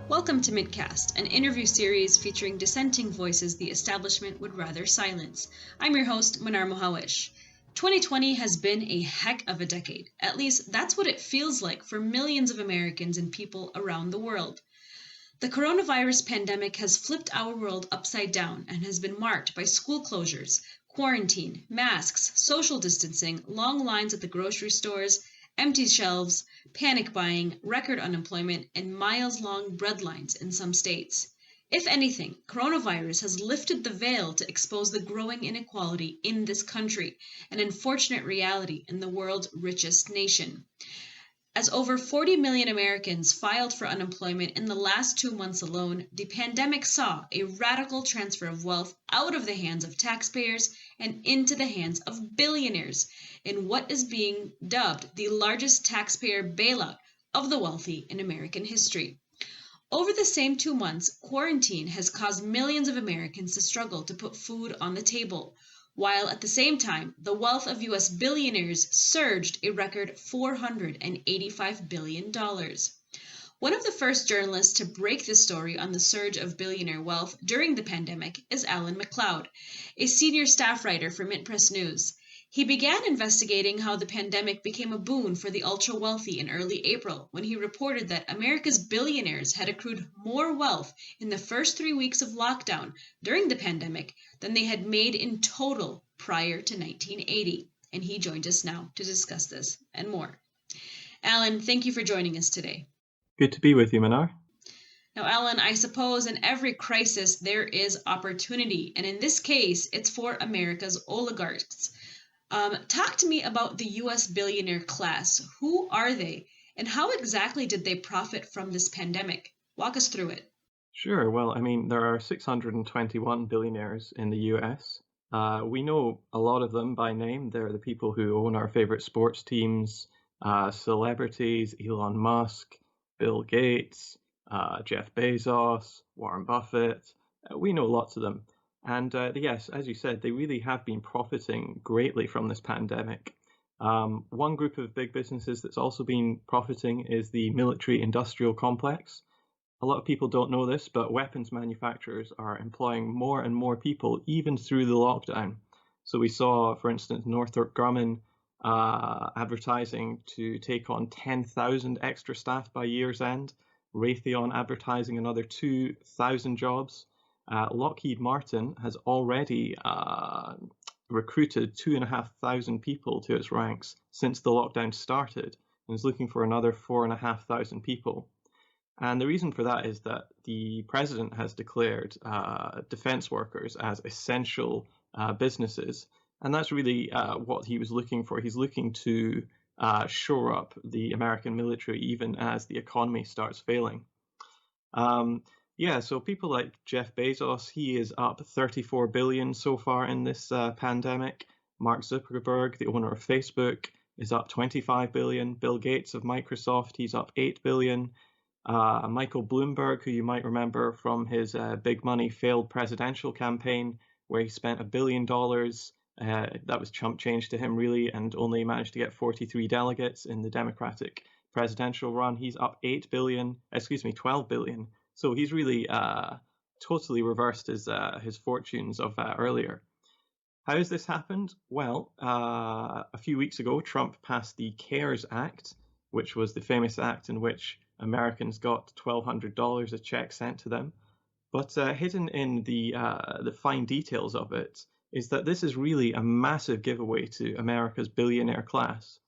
Welcome to Mintcast, an interview series featuring dissenting voices the establishment would rather silence. I'm your host, Mnar Muhawesh. 2020 has been a heck of a decade. At least that's what it feels like for millions of Americans and people around the world. The coronavirus pandemic has flipped our world upside down and has been marked by school closures, quarantine, masks, social distancing, long lines at the grocery stores, empty shelves, panic buying, record unemployment, and miles-long bread lines in some states. If anything, coronavirus has lifted the veil to expose the growing inequality in this country, an unfortunate reality in the world's richest nation. As over 40 million Americans filed for unemployment in the last 2 months alone, the pandemic saw a radical transfer of wealth out of the hands of taxpayers and into the hands of billionaires in what is being dubbed the largest taxpayer bailout of the wealthy in American history. Over the same 2 months, quarantine has caused millions of Americans to struggle to put food on the table, while at the same time, the wealth of US billionaires surged a record $485 billion. One of the first journalists to break the story on the surge of billionaire wealth during the pandemic is Alan MacLeod, a senior staff writer for MintPress News. He began investigating how the pandemic became a boon for the ultra-wealthy in early April when he reported that America's billionaires had accrued more wealth in the first 3 weeks of lockdown during the pandemic than they had made in total prior to 1980. And he joined us now to discuss this and more. Alan, thank you for joining us today. Good to be with you, Mnar. Now, Alan, I suppose in every crisis there is opportunity, and in this case, it's for America's oligarchs. Talk to me about the US Billionaire Class. Who are they, and how exactly did they profit from this pandemic? Walk us through it. Sure. Well, there are 621 billionaires in the US. We know a lot of them by name. They're the people who own our favorite sports teams, celebrities, Elon Musk, Bill Gates, Jeff Bezos, Warren Buffett. We know lots of them. And yes, as you said, they really have been profiting greatly from this pandemic. One group of big businesses that's also been profiting is the military-industrial complex. A lot of people don't know this, but weapons manufacturers are employing more and more people even through the lockdown. So we saw, for instance, Northrop Grumman advertising to take on 10,000 extra staff by year's end, Raytheon advertising another 2,000 jobs. Lockheed Martin has already recruited 2,500 people to its ranks since the lockdown started and is looking for another 4,500 people. And the reason for that is that the president has declared defense workers as essential businesses. And that's really what he was looking for. He's looking to shore up the American military even as the economy starts failing. So people like Jeff Bezos, he is up 34 billion so far in this pandemic. Mark Zuckerberg, the owner of Facebook, is up 25 billion. Bill Gates of Microsoft, he's up 8 billion. Michael Bloomberg, who you might remember from his big money failed presidential campaign, where he spent $1 billion. That was chump change to him, really, and only managed to get 43 delegates in the Democratic presidential run. He's up 12 billion. So he's really totally reversed his fortunes of earlier. How has this happened? Well, a few weeks ago, Trump passed the CARES Act, which was the famous act in which Americans got $1,200 a check sent to them. But hidden in the fine details of it is that this is really a massive giveaway to America's billionaire class.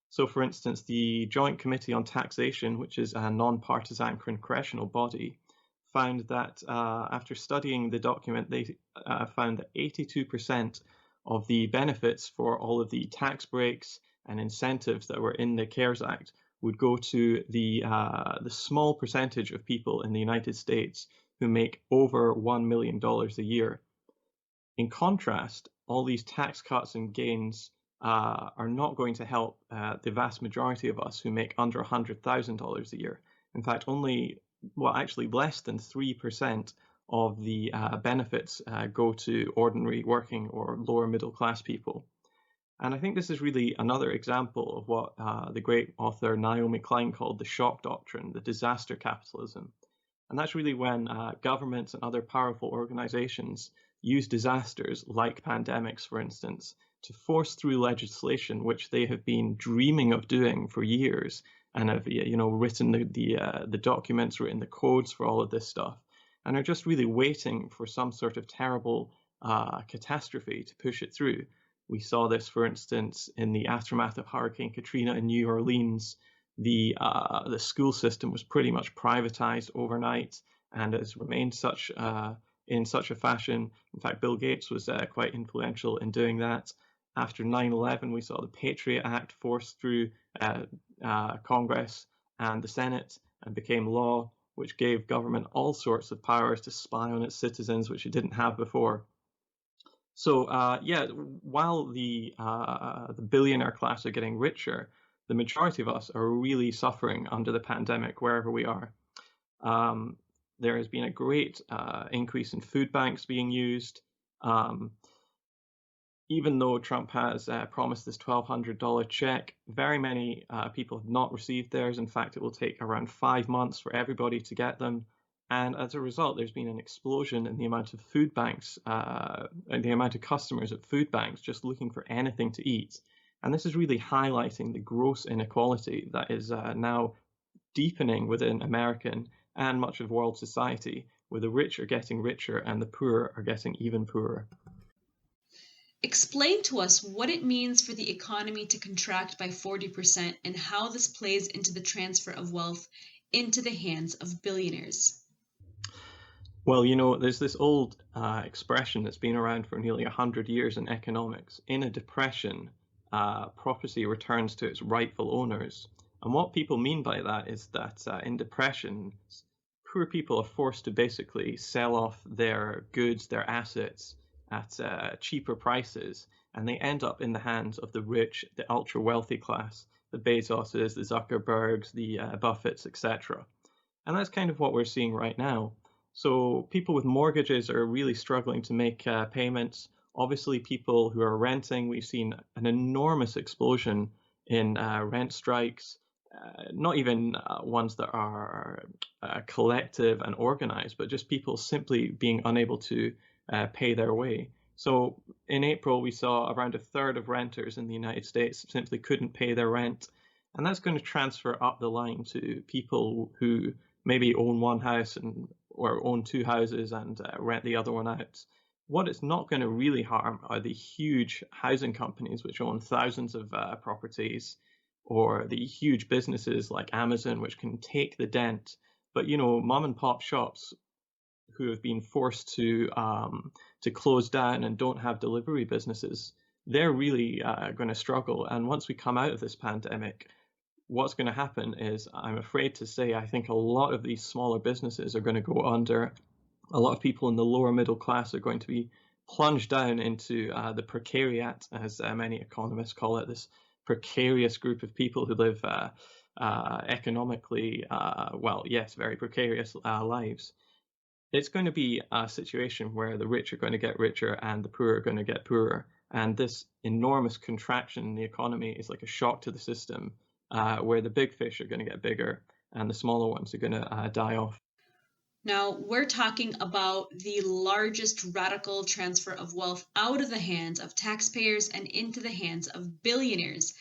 So, for instance, the Joint Committee on Taxation, which is a non-partisan congressional body, found that after studying the document, they found that 82% of the benefits for all of the tax breaks and incentives that were in the CARES Act would go to the small percentage of people in the United States who make over $1 million a year. In contrast, all these tax cuts and gains are not going to help the vast majority of us who make under $100,000 a year. In fact, actually less than 3% of the benefits go to ordinary working or lower middle class people. And I think this is really another example of what the great author Naomi Klein called the shock doctrine, the disaster capitalism. And that's really when governments and other powerful organizations use disasters like pandemics, for instance, to force through legislation which they have been dreaming of doing for years and have, written the documents, written the codes for all of this stuff, and are just really waiting for some sort of terrible catastrophe to push it through. We saw this, for instance, in the aftermath of Hurricane Katrina in New Orleans. The school system was pretty much privatized overnight and has remained in such a fashion. In fact, Bill Gates was quite influential in doing that. After 9/11, we saw the Patriot Act forced through Congress and the Senate and became law, which gave government all sorts of powers to spy on its citizens, which it didn't have before. So while the billionaire class are getting richer, the majority of us are really suffering under the pandemic wherever we are. There has been a great increase in food banks being used. Even though Trump has promised this $1,200 check, very many people have not received theirs. In fact, it will take around 5 months for everybody to get them. And as a result, there's been an explosion in the amount of food banks, and the amount of customers at food banks just looking for anything to eat. And this is really highlighting the gross inequality that is now deepening within American and much of world society, where the rich are getting richer and the poor are getting even poorer. Explain to us what it means for the economy to contract by 40% and how this plays into the transfer of wealth into the hands of billionaires. Well, there's this old expression that's been around for nearly 100 years in economics. In a depression, property returns to its rightful owners. And what people mean by that is that in depressions, poor people are forced to basically sell off their goods, their assets, at cheaper prices, and they end up in the hands of the rich, the ultra wealthy class, the Bezoses, the Zuckerbergs, the Buffetts, etc. And that's kind of what we're seeing right now. So people with mortgages are really struggling to make payments. Obviously, people who are renting, we've seen an enormous explosion in rent strikes, not even ones that are collective and organized, but just people simply being unable to pay their way. So in April, we saw around a third of renters in the United States simply couldn't pay their rent. And that's going to transfer up the line to people who maybe own one house or own two houses and rent the other one out. What it's not going to really harm are the huge housing companies which own thousands of properties, or the huge businesses like Amazon, which can take the dent. But, mom and pop shops who have been forced to close down and don't have delivery businesses, they're really going to struggle. And once we come out of this pandemic, what's going to happen is, I'm afraid to say, I think a lot of these smaller businesses are going to go under. A lot of people in the lower middle class are going to be plunged down into the precariat, as many economists call it, this precarious group of people who live economically, very precarious lives. It's going to be a situation where the rich are going to get richer and the poor are going to get poorer. And this enormous contraction in the economy is like a shock to the system, where the big fish are going to get bigger and the smaller ones are going to die off. Now, we're talking about the largest radical transfer of wealth out of the hands of taxpayers and into the hands of billionaires.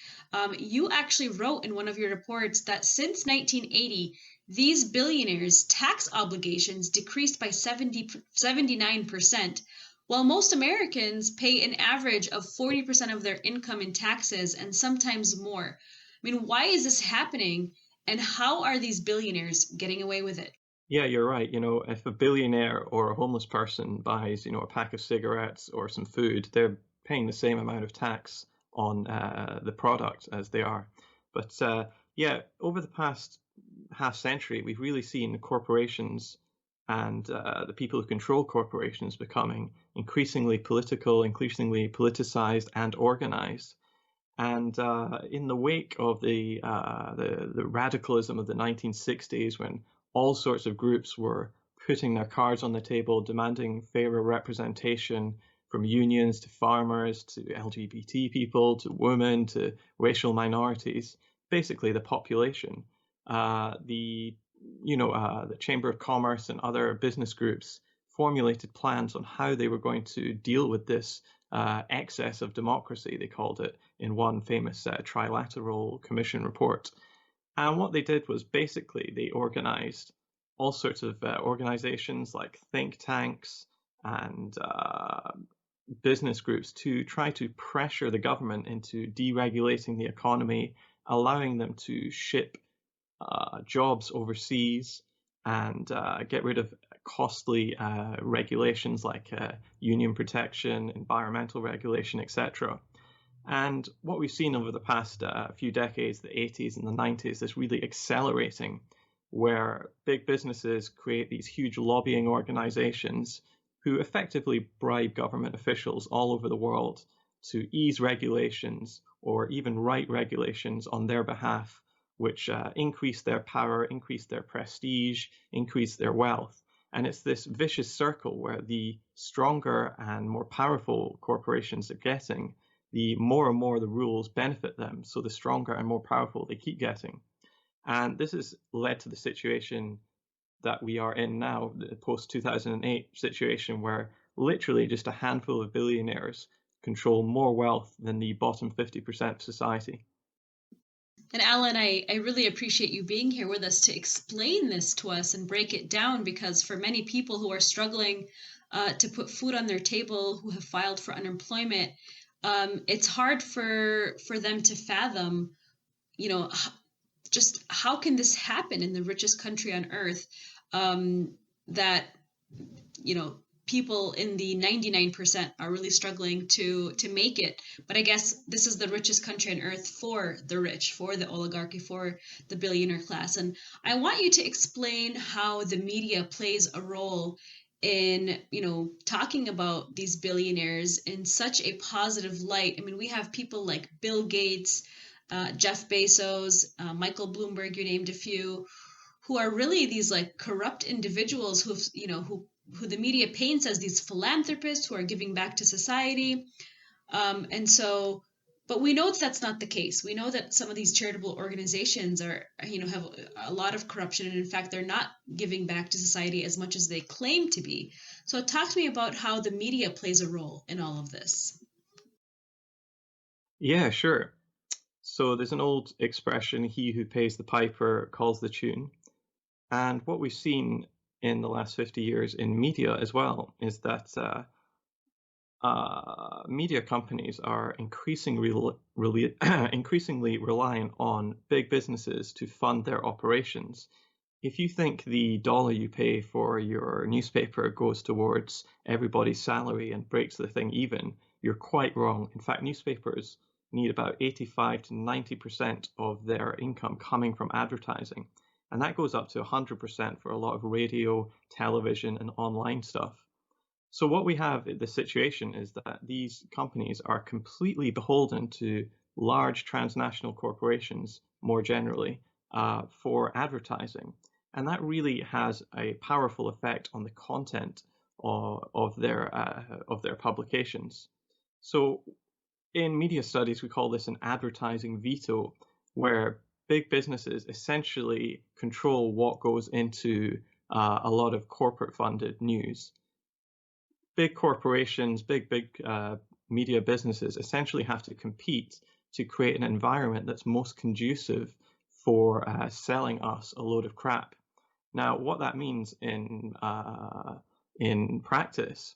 You actually wrote in one of your reports that since 1980, these billionaires' tax obligations decreased by 79%, while most Americans pay an average of 40% of their income in taxes and sometimes more. I mean, why is this happening, and how are these billionaires getting away with it? Yeah, you're right. If a billionaire or a homeless person buys, a pack of cigarettes or some food, they're paying the same amount of tax on the product as they are. But over the past half century, we've really seen corporations and the people who control corporations becoming increasingly political, increasingly politicized and organized. And in the wake of the radicalism of the 1960s, when all sorts of groups were putting their cards on the table, demanding fairer representation, from unions to farmers to LGBT people to women to racial minorities, basically the population. The the Chamber of Commerce and other business groups formulated plans on how they were going to deal with this excess of democracy, they called it, in one famous trilateral commission report. And what they did was basically they organized all sorts of organizations like think tanks and business groups to try to pressure the government into deregulating the economy, allowing them to ship jobs overseas and get rid of costly regulations like union protection, environmental regulation, etc. And what we've seen over the past few decades, the 80s and the 90s, is really accelerating, where big businesses create these huge lobbying organizations who effectively bribe government officials all over the world to ease regulations or even write regulations on their behalf, which increase their power, increase their prestige, increase their wealth. And it's this vicious circle where the stronger and more powerful corporations are getting, the more and more the rules benefit them. So the stronger and more powerful they keep getting. And this has led to the situation that we are in now, the post-2008 situation, where literally just a handful of billionaires control more wealth than the bottom 50% of society. And Alan, I really appreciate you being here with us to explain this to us and break it down, because for many people who are struggling to put food on their table, who have filed for unemployment, it's hard for them to fathom, just how can this happen in the richest country on earth, that, people in the 99% are really struggling to make it. But I guess this is the richest country on earth for the rich, for the oligarchy, for the billionaire class. And I want you to explain how the media plays a role in, talking about these billionaires in such a positive light. I mean, we have people like Bill Gates, Jeff Bezos, Michael Bloomberg, you named a few, who are really these like corrupt individuals who the media paints as these philanthropists who are giving back to society. But we know that's not the case. We know that some of these charitable organizations have a lot of corruption. And in fact, they're not giving back to society as much as they claim to be. So talk to me about how the media plays a role in all of this. Yeah, sure. So there's an old expression, he who pays the piper calls the tune. And what we've seen in the last 50 years in media as well is that media companies are increasingly reliant on big businesses to fund their operations. If you think the dollar you pay for your newspaper goes towards everybody's salary and breaks the thing even, you're quite wrong. In fact, newspapers need about 85 to 90% of their income coming from advertising. And that goes up to 100% for a lot of radio, television, and online stuff. So what we have in the situation is that these companies are completely beholden to large transnational corporations more generally for advertising. And that really has a powerful effect on the content of their publications. So in media studies, we call this an advertising veto, where big businesses essentially control what goes into a lot of corporate funded news. Big corporations, big media businesses essentially have to compete to create an environment that's most conducive for selling us a load of crap. Now, what that means in practice,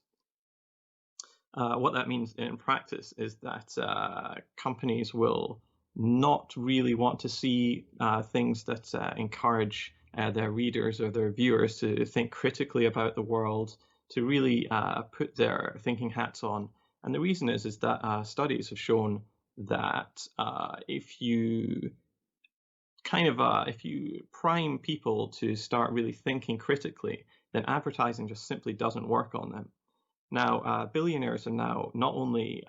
is that companies will not really want to see things that encourage their readers or their viewers to think critically about the world, to really put their thinking hats on. And the reason is that studies have shown that if you prime people to start really thinking critically, then advertising just simply doesn't work on them. Now, billionaires are now not only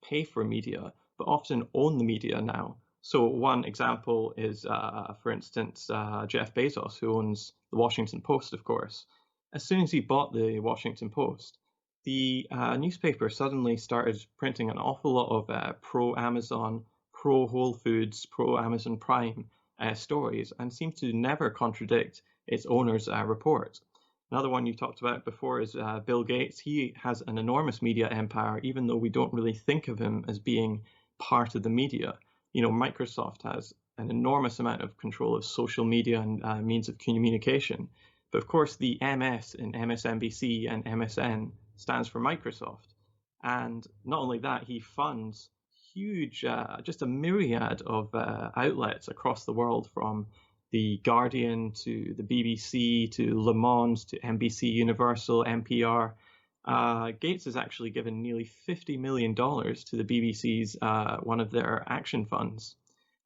pay for media, but often own the media now. So one example is, for instance, Jeff Bezos, who owns the Washington Post, of course. As soon as he bought the Washington Post, the newspaper suddenly started printing an awful lot of pro-Amazon, pro-Whole Foods, pro-Amazon Prime stories and seems to never contradict its owner's report. Another one you talked about before is Bill Gates. He has an enormous media empire, even though we don't really think of him as being part of the media. Microsoft has an enormous amount of control of social media and means of communication. But of course, the MS in MSNBC and MSN stands for Microsoft. And not only that, he funds huge, just a myriad of outlets across the world, from the Guardian to the BBC to Le Monde to NBC Universal, NPR. Gates has actually given nearly $50 million to the BBC's one of their action funds.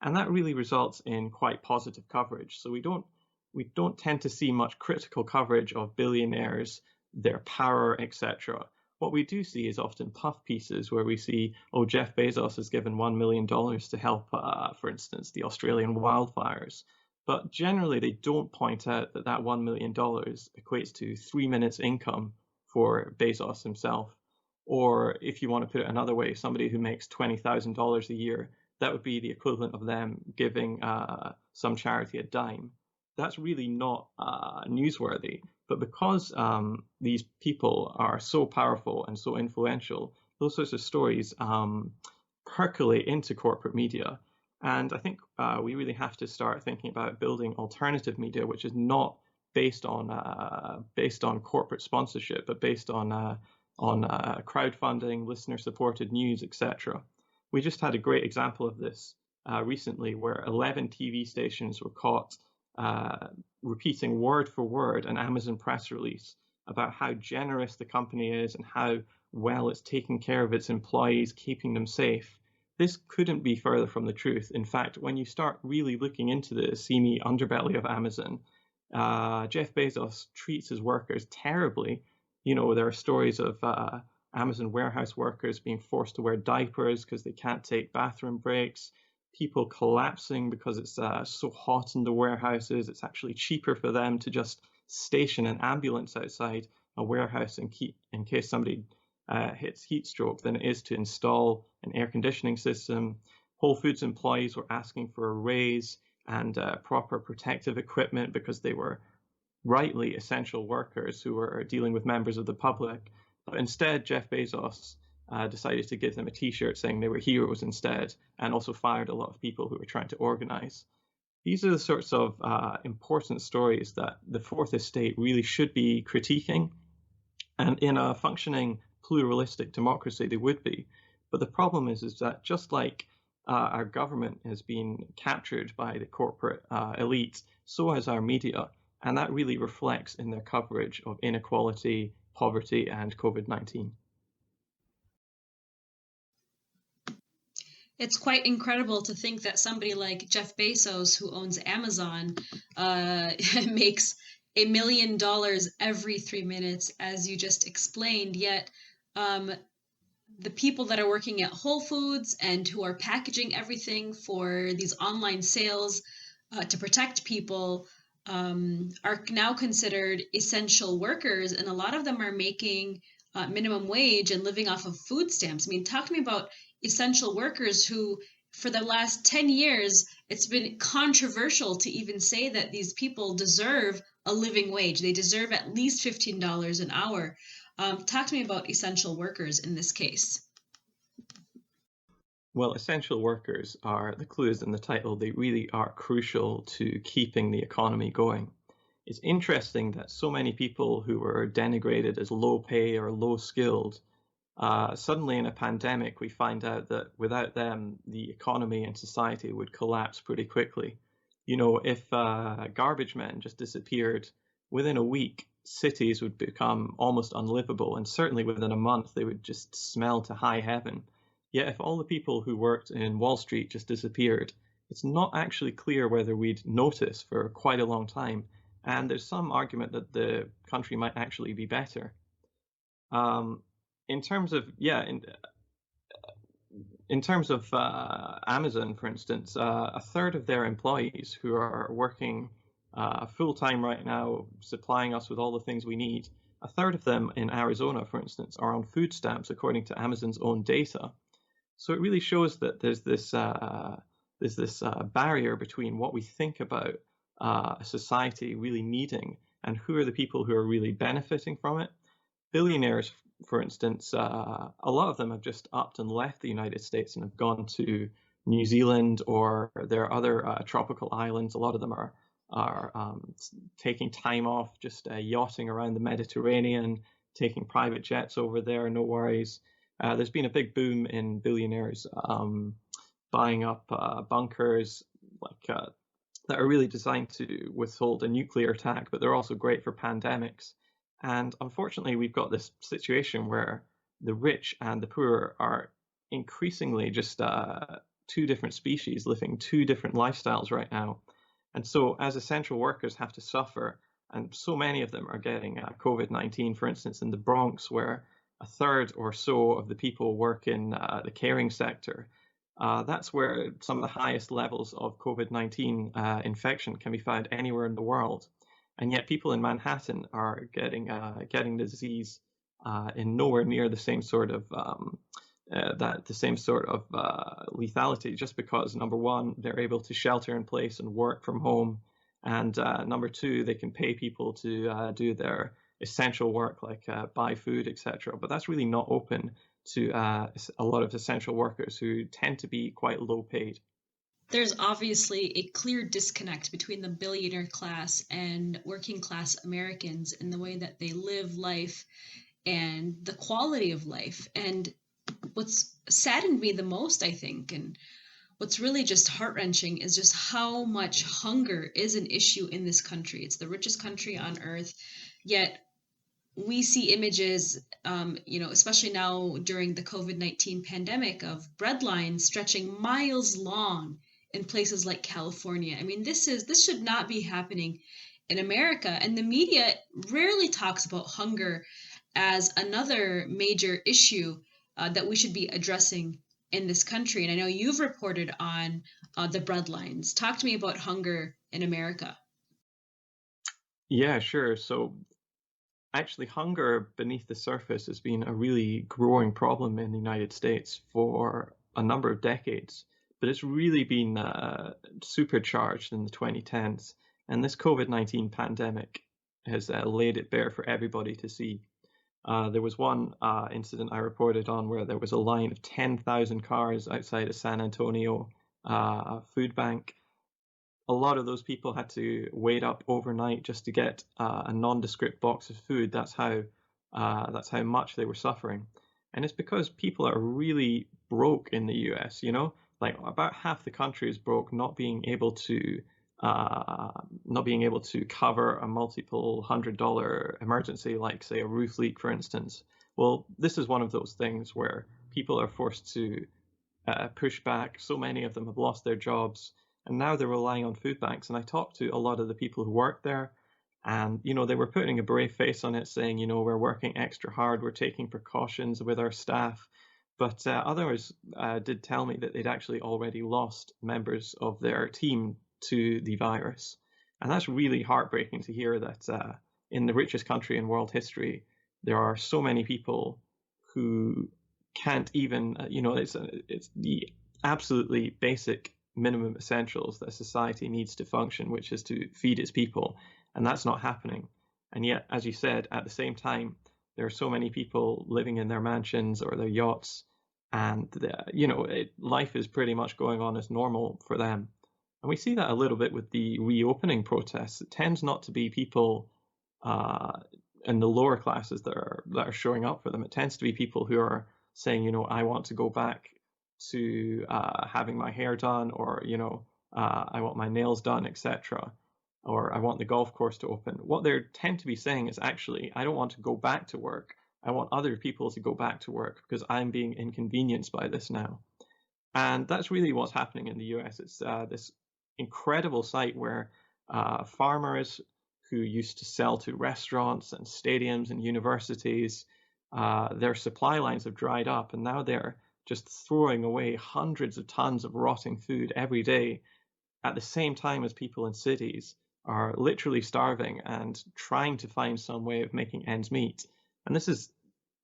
And that really results in quite positive coverage. So we don't tend to see much critical coverage of billionaires, their power, etc. What we do see is often puff pieces where we see, Jeff Bezos has given $1 million to help, for instance, the Australian wildfires. But generally, they don't point out that that $1 million equates to 3 minutes income for Bezos himself. Or if you want to put it another way, somebody who makes $20,000 a year, that would be the equivalent of them giving some charity a dime. That's really not newsworthy. But because these people are so powerful and so influential, those sorts of stories percolate into corporate media. And I think we really have to start thinking about building alternative media, which is not based on corporate sponsorship, but based on crowdfunding, listener-supported news, etc. We just had a great example of this recently, where 11 TV stations were caught repeating word for word an Amazon press release about how generous the company is and how well it's taking care of its employees, keeping them safe. This couldn't be further from the truth. In fact, when you start really looking into the seamy underbelly of Amazon, Jeff Bezos treats his workers terribly. There are stories of Amazon warehouse workers being forced to wear diapers because they can't take bathroom breaks, people collapsing because it's so hot in the warehouses. It's actually cheaper for them to just station an ambulance outside a warehouse in case somebody hits heat stroke than it is to install an air conditioning system. Whole Foods employees were asking for a raise and proper protective equipment because they were rightly essential workers who were dealing with members of the public. But instead, Jeff Bezos decided to give them a t-shirt saying they were heroes instead, and also fired a lot of people who were trying to organize. These are the sorts of important stories that the Fourth Estate really should be critiquing. And in a functioning pluralistic democracy, they would be. But the problem is that just like our government has been captured by the corporate elite, so has our media. And that really reflects in their coverage of inequality, poverty, and COVID-19. It's quite incredible to think that somebody like Jeff Bezos, who owns Amazon, makes $1 million every 3 minutes, as you just explained. Yet the people that are working at Whole Foods and who are packaging everything for these online sales to protect people are now considered essential workers. And a lot of them are making minimum wage and living off of food stamps. I mean, talk to me about essential workers who, for the last 10 years, it's been controversial to even say that these people deserve a living wage. They deserve at least $15 an hour. Talk to me about essential workers in this case. Well, essential workers are, the clue is in the title, they really are crucial to keeping the economy going. It's interesting that so many people who were denigrated as low pay or low skilled, suddenly in a pandemic, we find out that without them, the economy and society would collapse pretty quickly. If garbage men just disappeared, within a week, cities would become almost unlivable, and certainly within a month, they would just smell to high heaven. Yet if all the people who worked in Wall Street just disappeared, it's not actually clear whether we'd notice for quite a long time. And there's some argument that the country might actually be better. In terms of Amazon, for instance, a third of their employees who are working full-time right now, supplying us with all the things we need, a third of them in Arizona, for instance, are on food stamps according to Amazon's own data. So it really shows that there's this there's this barrier between what we think about a society really needing and who are the people who are really benefiting from it. Billionaires, for instance, a lot of them have just upped and left the United States and have gone to New Zealand or their other tropical islands. A lot of them are taking time off, just yachting around the Mediterranean, taking private jets over there, no worries. There's been a big boom in billionaires buying up bunkers that are really designed to withhold a nuclear attack, but they're also great for pandemics. And unfortunately, we've got this situation where the rich and the poor are increasingly just two different species living two different lifestyles right now. And so as essential workers have to suffer, and so many of them are getting COVID-19, for instance, in the Bronx, where a third or so of the people work in the caring sector. That's where some of the highest levels of COVID-19 infection can be found anywhere in the world. And yet people in Manhattan are getting the disease in nowhere near the same sort of lethality, just because, number one, they're able to shelter in place and work from home, and number two, they can pay people to do their essential work like buy food, etc. But that's really not open to a lot of essential workers who tend to be quite low paid. There's obviously a clear disconnect between the billionaire class and working class Americans in the way that they live life and the quality of life. And what's saddened me the most, I think, and what's really just heart-wrenching is just how much hunger is an issue in this country. It's the richest country on earth, yet we see images, especially now during the COVID-19 pandemic, of bread lines stretching miles long in places like California. I mean, this should not be happening in America. And the media rarely talks about hunger as another major issue that we should be addressing in this country. And I know you've reported on the bread lines. Talk to me about hunger in America. Yeah, sure. So actually, hunger beneath the surface has been a really growing problem in the United States for a number of decades, but it's really been supercharged in the 2010s. And this COVID-19 pandemic has laid it bare for everybody to see. There was one incident I reported on where there was a line of 10,000 cars outside a San Antonio food bank. A lot of those people had to wait up overnight just to get a nondescript box of food. That's how much they were suffering. And it's because people are really broke in the US, like about half the country is broke, not being able to cover a multiple $100 emergency, like say a roof leak, for instance. Well, this is one of those things where people are forced to push back. So many of them have lost their jobs, and now they're relying on food banks. And I talked to a lot of the people who work there, and they were putting a brave face on it, saying, we're working extra hard, we're taking precautions with our staff. But others did tell me that they'd actually already lost members of their team to the virus. And that's really heartbreaking to hear, that in the richest country in world history, there are so many people who can't even, it's the absolutely basic minimum essentials that society needs to function, which is to feed its people. And that's not happening. And yet, as you said, at the same time, there are so many people living in their mansions or their yachts, and life is pretty much going on as normal for them. And we see that a little bit with the reopening protests. It tends not to be people in the lower classes that are showing up for them. It tends to be people who are saying, I want to go back to having my hair done, or I want my nails done, etc., or I want the golf course to open. What they tend to be saying is, actually, I don't want to go back to work. I want other people to go back to work because I'm being inconvenienced by this now. And that's really what's happening in the US. It's this incredible sight where farmers who used to sell to restaurants and stadiums and universities, their supply lines have dried up, and now they're just throwing away hundreds of tons of rotting food every day, at the same time as people in cities are literally starving and trying to find some way of making ends meet. And this is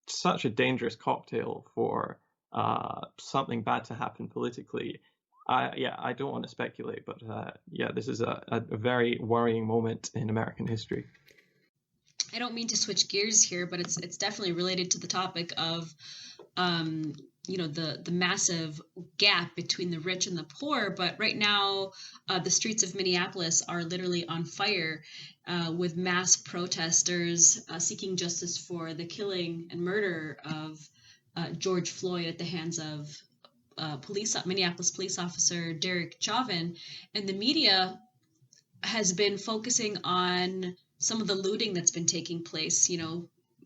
such a dangerous cocktail for something bad to happen politically. I don't want to speculate, but this is a very worrying moment in American history. I don't mean to switch gears here, but it's definitely related to the topic of the massive gap between the rich and the poor. But right now, the streets of Minneapolis are literally on fire with mass protesters seeking justice for the killing and murder of George Floyd at the hands of Minneapolis police officer Derek Chauvin. And the media has been focusing on some of the looting that's been taking place.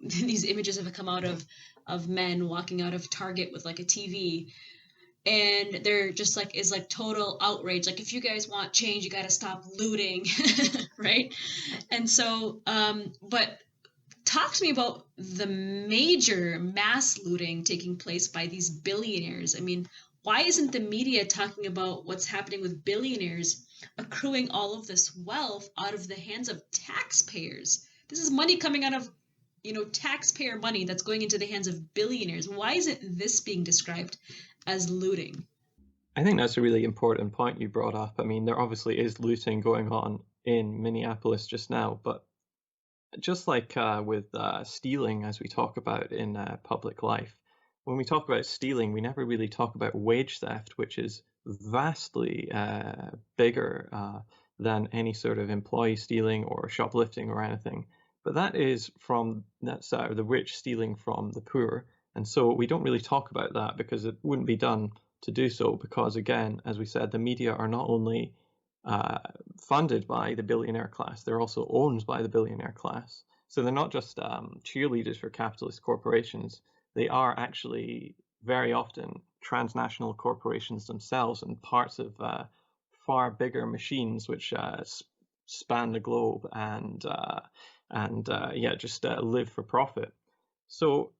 These images have come out of men walking out of Target with like a TV, and they're just like is like total outrage. Like, if you guys want change, you got to stop looting, right? And so, but talk to me about the major mass looting taking place by these billionaires. I mean, why isn't the media talking about what's happening with billionaires accruing all of this wealth out of the hands of taxpayers? This is money coming out of, taxpayer money that's going into the hands of billionaires. Why isn't this being described as looting? I think that's a really important point you brought up. I mean, there obviously is looting going on in Minneapolis just now, but just like with stealing, as we talk about in public life, when we talk about stealing, we never really talk about wage theft, which is vastly bigger than any sort of employee stealing or shoplifting or anything. But that's the rich stealing from the poor. And so we don't really talk about that because it wouldn't be done to do so, because again, as we said, the media are not only funded by the billionaire class, they're also owned by the billionaire class. So they're not just cheerleaders for capitalist corporations. They are actually very often transnational corporations themselves and parts of far bigger machines which span the globe and just live for profit. So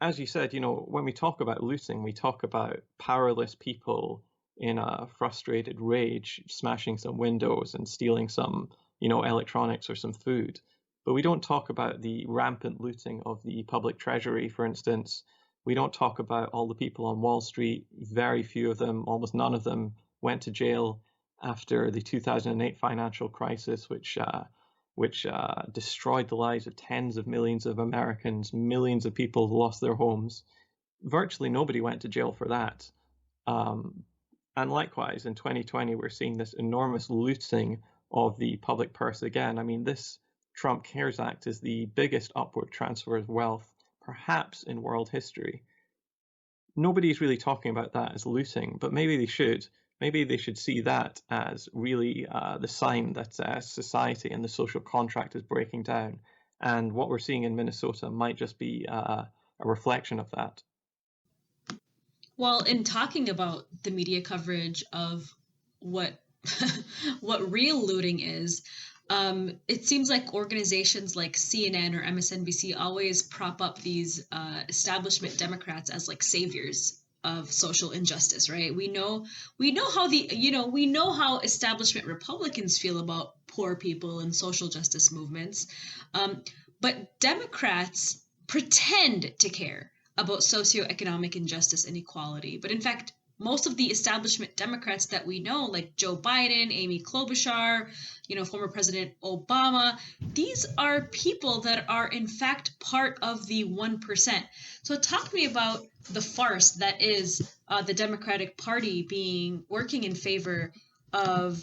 as you said, when we talk about looting, we talk about powerless people in a frustrated rage smashing some windows and stealing some, electronics or some food. But we don't talk about the rampant looting of the public treasury, for instance. We don't talk about all the people on Wall Street. Very few of them, almost none of them, went to jail after the 2008 financial crisis, which destroyed the lives of tens of millions of Americans. Millions of people lost their homes. Virtually nobody went to jail for that. And likewise, in 2020, we're seeing this enormous looting of the public purse again. I mean, this Trump CARES Act is the biggest upward transfer of wealth, perhaps in world history. Nobody's really talking about that as looting, but maybe they should. Maybe they should see that as really the sign that society and the social contract is breaking down. And what we're seeing in Minnesota might just be a reflection of that. Well, in talking about the media coverage of what what real looting is, it seems like organizations like CNN or MSNBC always prop up these establishment Democrats as like saviors of social injustice, right? We know how establishment Republicans feel about poor people and social justice movements, but Democrats pretend to care about socioeconomic injustice and equality. But in fact, most of the establishment Democrats that we know, like Joe Biden, Amy Klobuchar, former President Obama, these are people that are in fact part of the 1%. So talk to me about the farce that is the Democratic Party working in favor of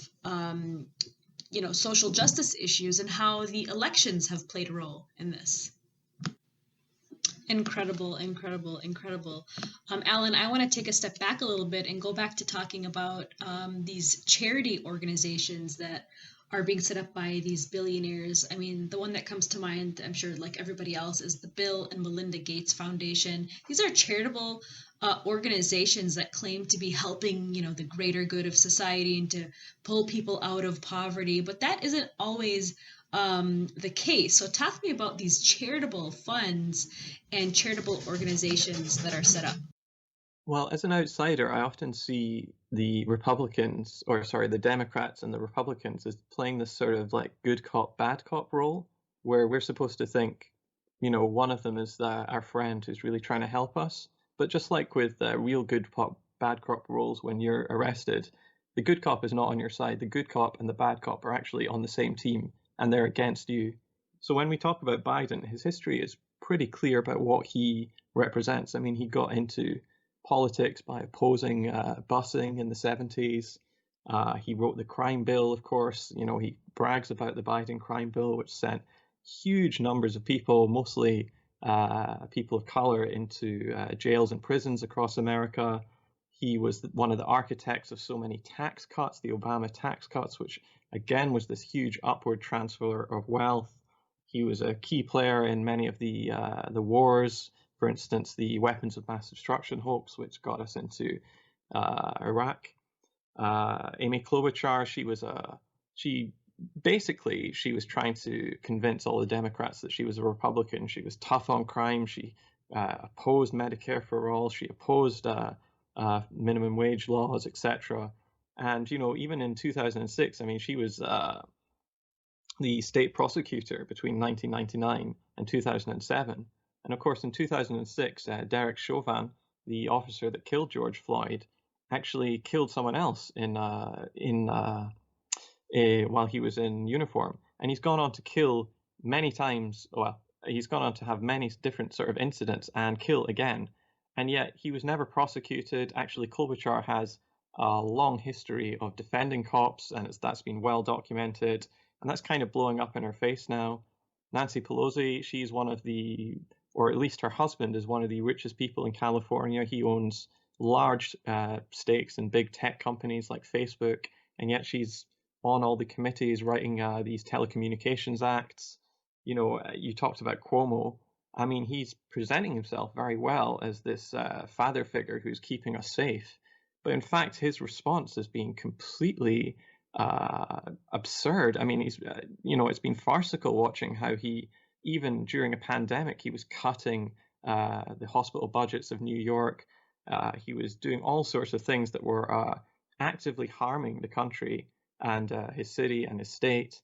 social justice issues and how the elections have played a role in this. Incredible. Alan, I want to take a step back a little bit and go back to talking about these charity organizations that are being set up by these billionaires. I mean, the one that comes to mind, I'm sure like everybody else, is the Bill and Melinda Gates Foundation. These are charitable organizations that claim to be helping, the greater good of society and to pull people out of poverty. But that isn't always the case. So talk to me about these charitable funds and charitable organizations that are set up. Well, as an outsider, I often see the Democrats and the Republicans as playing this sort of like good cop, bad cop role, where we're supposed to think, one of them is our friend who's really trying to help us. But just like with real good bad cop rules when you're arrested, the good cop is not on your side. The good cop and the bad cop are actually on the same team, and they're against you. So when we talk about Biden, his history is pretty clear about what he represents. I mean, he got into politics by opposing busing in the 70s. He wrote the crime bill, of course. You know, he brags about the Biden crime bill, which sent huge numbers of people, mostly people of color, into jails and prisons across America. He was one of the architects of so many tax cuts, the Obama tax cuts, which again was this huge upward transfer of wealth. He was a key player in many of the wars, for instance, the weapons of mass destruction hoax, which got us into Iraq. Amy Klobuchar, she was trying to convince all the Democrats that she was a Republican. She was tough on crime. She opposed Medicare for all. She opposed minimum wage laws, etc. And, you know, even in 2006, I mean, she was the state prosecutor between 1999 and 2007. And of course, in 2006, Derek Chauvin, the officer that killed George Floyd, actually killed someone else while he was in uniform. And he's gone on to kill many times. Well, he's gone on to have many different sort of incidents and kill again. And yet he was never prosecuted. Actually, Klobuchar has a long history of defending cops, and that's been well documented. And that's kind of blowing up in her face now. Nancy Pelosi, she's one of the, or at least her husband is one of the richest people in California. He owns large stakes in big tech companies like Facebook, and yet she's on all the committees writing these telecommunications acts. You know, you talked about Cuomo. I mean, he's presenting himself very well as this father figure who's keeping us safe. But in fact, his response has been completely absurd. I mean, it's been farcical watching how he, even during a pandemic, he was cutting the hospital budgets of New York. He was doing all sorts of things that were actively harming the country and his city and his state.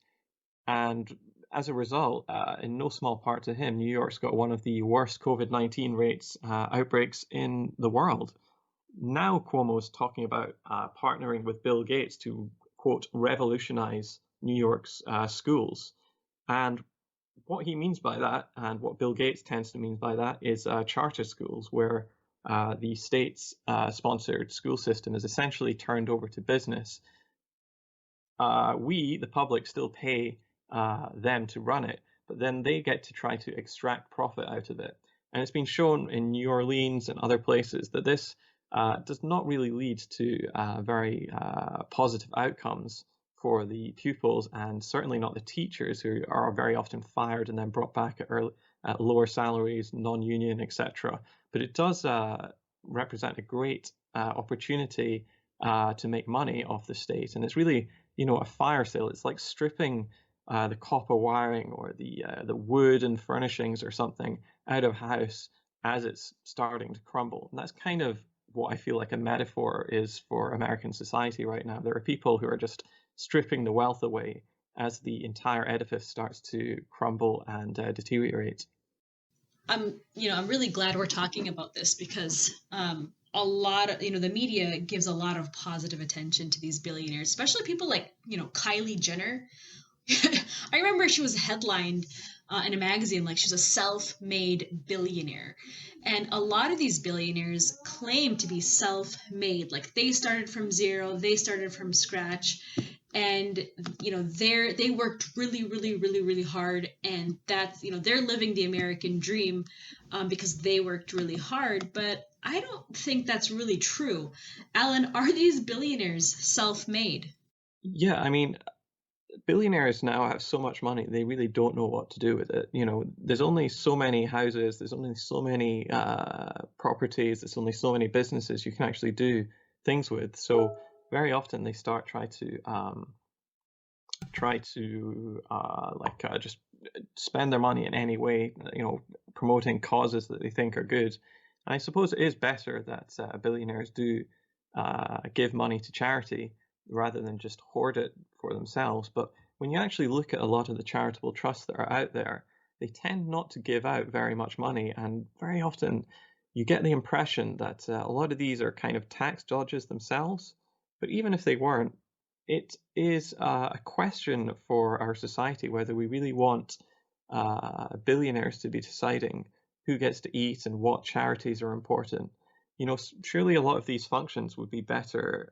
And as a result, in no small part to him, New York's got one of the worst COVID-19 outbreaks in the world. Now Cuomo's talking about partnering with Bill Gates to, quote, revolutionize New York's schools. And what he means by that, and what Bill Gates tends to mean by that, is charter schools, where the state's sponsored school system is essentially turned over to business. We, the public, still pay them to run it, but then they get to try to extract profit out of it. And it's been shown in New Orleans and other places that this does not really lead to very positive outcomes for the pupils, and certainly not the teachers, who are very often fired and then brought back at lower salaries, non-union, etc. But it does represent a great opportunity to make money off the state, and it's really, a fire sale. It's like stripping the copper wiring or the wood and furnishings or something out of a house as it's starting to crumble. And that's kind of what I feel like a metaphor is for American society right now. There are people who are just stripping the wealth away as the entire edifice starts to crumble and deteriorate. I'm really glad we're talking about this, because a lot of, the media gives a lot of positive attention to these billionaires, especially people like, Kylie Jenner. I remember she was headlined in a magazine like she's a self-made billionaire. And a lot of these billionaires claim to be self-made, like they started from zero, they started from scratch. And, they worked really, really, really, really hard. And that's, they're living the American dream because they worked really hard. But I don't think that's really true. Alan, are these billionaires self-made? Yeah, I mean, billionaires now have so much money, they really don't know what to do with it. There's only so many houses, there's only so many properties, there's only so many businesses you can actually do things with. So very often they try to just spend their money in any way, promoting causes that they think are good. And I suppose it is better that billionaires do give money to charity rather than just hoard it for themselves. But when you actually look at a lot of the charitable trusts that are out there, they tend not to give out very much money, and very often you get the impression that a lot of these are kind of tax dodges themselves. But even if they weren't, it is a question for our society whether we really want billionaires to be deciding who gets to eat and what charities are important. Surely a lot of these functions would be better.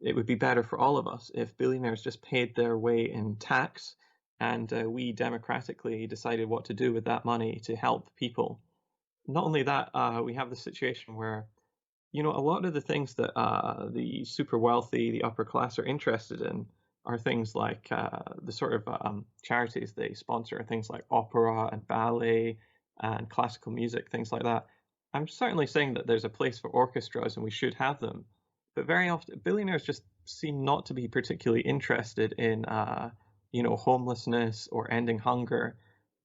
It would be better for all of us if billionaires just paid their way in tax, and we democratically decided what to do with that money to help people. Not only that, we have the situation where, a lot of the things that the super wealthy, the upper class are interested in are things like the sort of charities they sponsor, things like opera and ballet and classical music, things like that. I'm certainly saying that there's a place for orchestras and we should have them, but very often billionaires just seem not to be particularly interested in, homelessness or ending hunger.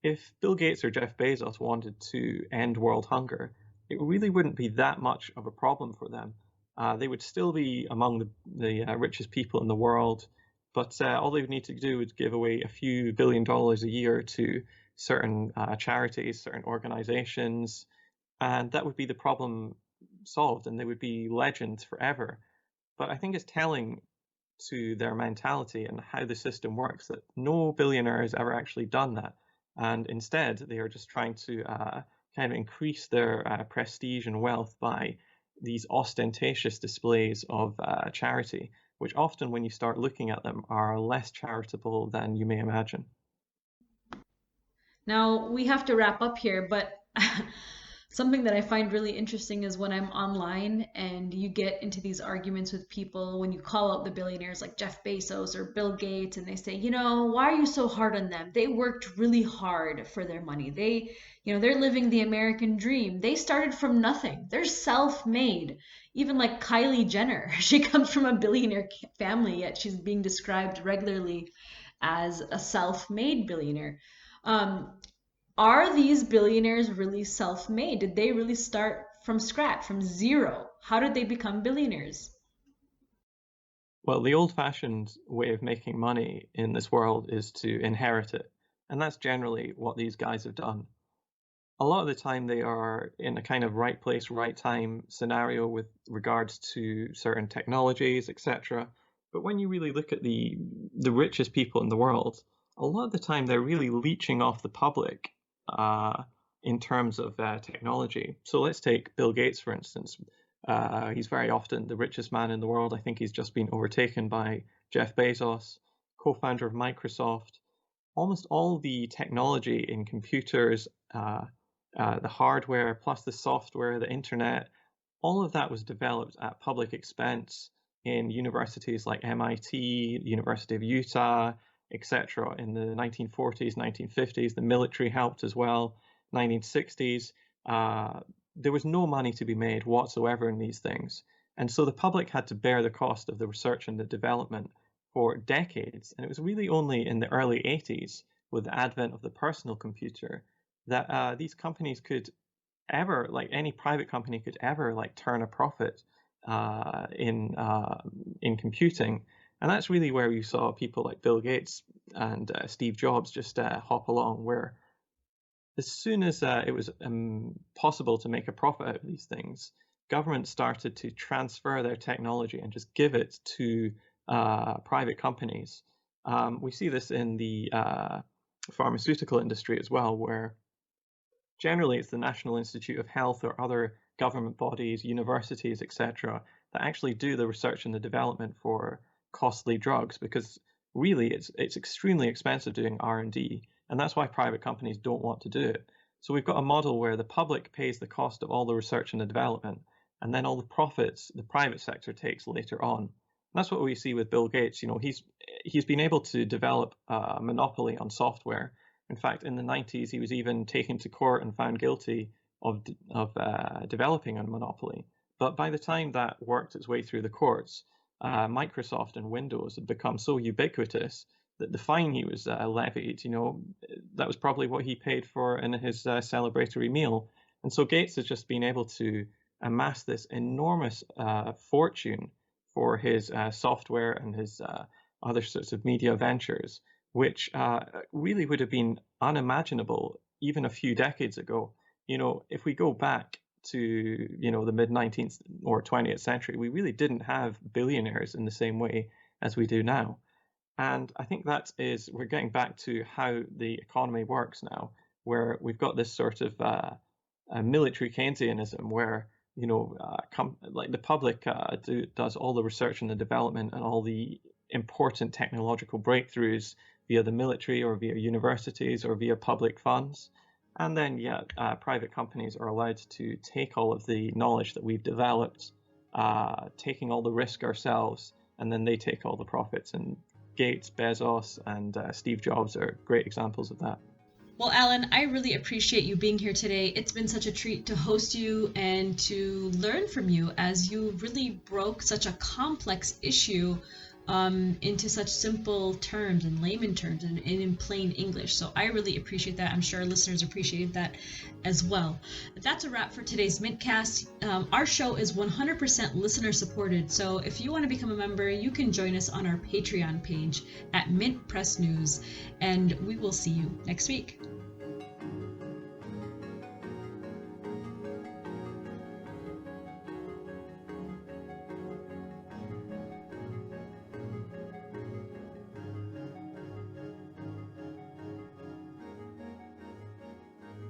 If Bill Gates or Jeff Bezos wanted to end world hunger, it really wouldn't be that much of a problem for them. They would still be among the richest people in the world, but all they would need to do is give away a few $1 billion a year to certain charities, certain organizations, and that would be the problem solved, and they would be legends forever. But I think it's telling to their mentality and how the system works that no billionaire has ever actually done that. And instead, they are just trying to kind of increase their prestige and wealth by these ostentatious displays of charity, which often, when you start looking at them, are less charitable than you may imagine. Now, we have to wrap up here, but something that I find really interesting is when I'm online and you get into these arguments with people when you call out the billionaires like Jeff Bezos or Bill Gates, and they say, why are you so hard on them? They worked really hard for their money. They're living the American dream. They started from nothing. They're self-made. Even like Kylie Jenner, she comes from a billionaire family, yet she's being described regularly as a self-made billionaire. Are these billionaires really self-made? Did they really start from scratch, from zero? How did they become billionaires? Well, the old-fashioned way of making money in this world is to inherit it. And that's generally what these guys have done. A lot of the time they are in a kind of right place, right time scenario with regards to certain technologies, etc. But when you really look at the richest people in the world, a lot of the time they're really leeching off the public in terms of technology. So let's take Bill Gates, for instance. He's very often the richest man in the world. I think he's just been overtaken by Jeff Bezos, co-founder of Microsoft. Almost all the technology in computers, the hardware, plus the software, the internet, all of that was developed at public expense in universities like MIT, University of Utah, etc. in the 1940s, 1950s. The military helped as well. 1960s, there was no money to be made whatsoever in these things. And so the public had to bear the cost of the research and the development for decades. And it was really only in the early 80s, with the advent of the personal computer, that these companies could ever, like any private company could ever, like turn a profit in computing. And that's really where you saw people like Bill Gates and Steve Jobs just hop along, where as soon as it was possible to make a profit out of these things, governments started to transfer their technology and just give it to private companies. We see this in the pharmaceutical industry as well, where generally it's the National Institute of Health or other government bodies, universities, etc., that actually do the research and the development for costly drugs, because really it's extremely expensive doing R&D, and that's why private companies don't want to do it. So we've got a model where the public pays the cost of all the research and the development, and then all the profits the private sector takes later on. And that's what we see with Bill Gates. He's been able to develop a monopoly on software. In fact, in the 90s, he was even taken to court and found guilty of developing a monopoly. But by the time that worked its way through the courts, Microsoft and Windows had become so ubiquitous that the fine he was levied, that was probably what he paid for in his celebratory meal. And so Gates has just been able to amass this enormous fortune for his software and his other sorts of media ventures, which really would have been unimaginable even a few decades ago. if we go back to, the mid-19th or 20th century, we really didn't have billionaires in the same way as we do now. And I think we're getting back to how the economy works now, where we've got this sort of military Keynesianism where, like the public does all the research and the development and all the important technological breakthroughs via the military or via universities or via public funds. And then, private companies are allowed to take all of the knowledge that we've developed, taking all the risk ourselves, and then they take all the profits. And Gates, Bezos, and Steve Jobs are great examples of that. Well, Alan, I really appreciate you being here today. It's been such a treat to host you and to learn from you as you really broke such a complex issue into such simple terms and layman terms and in plain English. So I really appreciate that. I'm sure our listeners appreciate that as well. But that's a wrap for today's Mintcast. Our show is 100% listener supported. So if you want to become a member, you can join us on our Patreon page at MintPress News. And we will see you next week.